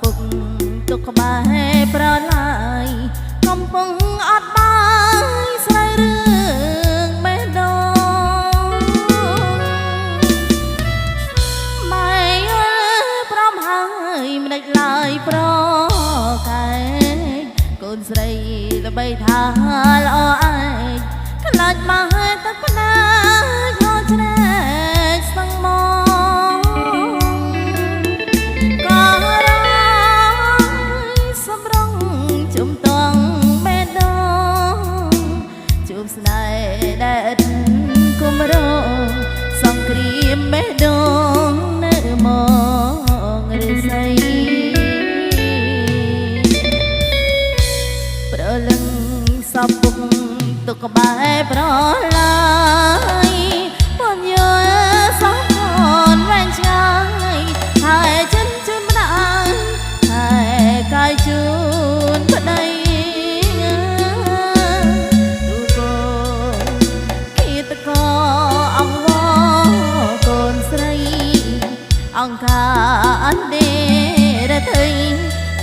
ពុកទុកក្បែរប្រឡាយកំពុងអត់បាយស្រីរឿងបេះដូងម៉ែអើយព្រមហើយមិនដេចឡើយប្រកែកកូនស្រីល្បីថាល្អឯងខ្លាចម៉ែទឹកភ្នែកយកច្រែកស្ទឹងមកស្នេហ៍ដែលគុំរងសង្គ្រាមបេះដូងនៅមករិស័យប្រលឹងសពុកទុកក្បែរប្រឡាយពំយើសោះកូនវែងឆ្ងាយហើយចិនជូនម្ដាយហើយកាយជូនប្តីអង្គការអន្តរជាតិ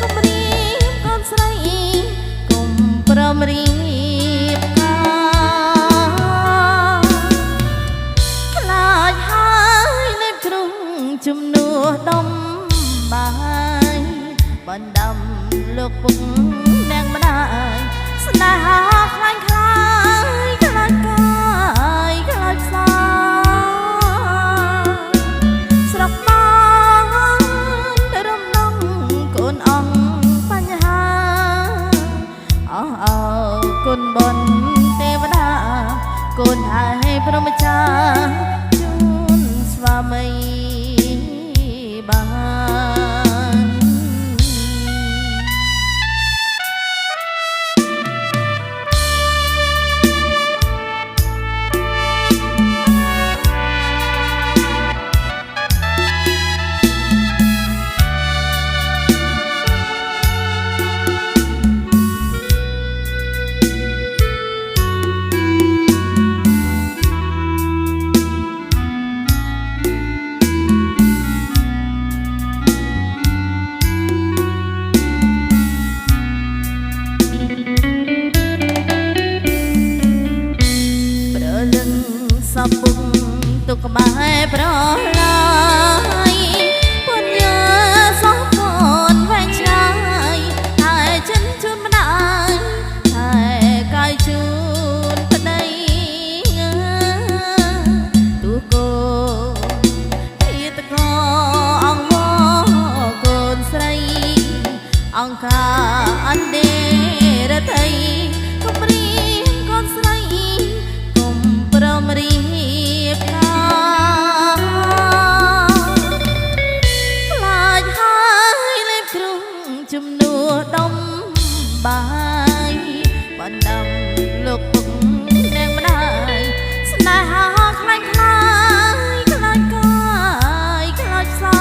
គំរាមកូនស្រីគុំប្រមរៀបការខ្លាចហើយលេបជ្រុងជំនួសដុំបាយបណ្ដាំលោកពុកអ្នកម្ដាយស្នេហាខ្លាញ់ខ្លាយខ្លាចកាយខ្លាចផ្សាស្រុកគុណបុណ្យទេវតាគុណហើយព្រមចាជូនស្វាមីបានសពុកទុកក្បែរប្រឡាយពំយើសោះកូនវែងឆ្ងាយហើយចិនជូនម្ដាយហើយកាយជូនប្តីទូកូជាតកអង្គវកូនស្រីអង្គការអន្តរជាតិគំរាមកូនស្រីគុំប្រមរៀបការខ្លាចហើយលេបជ្រុងជំនួសដុំបាយបណ្ដាំលោកពុកអ្នកម្ដាយស្នេហាខ្លាញ់ខ្លាយខ្លាចកាយខ្លាចផ្សា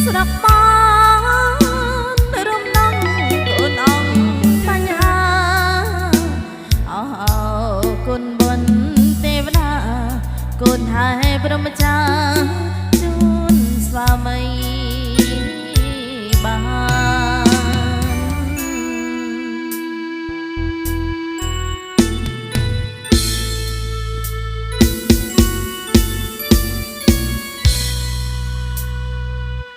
ស្រុកបានរំដំកូនអង្គបញ្ហាគុណបុណ្យទេវតាគុណហើយព្រមចា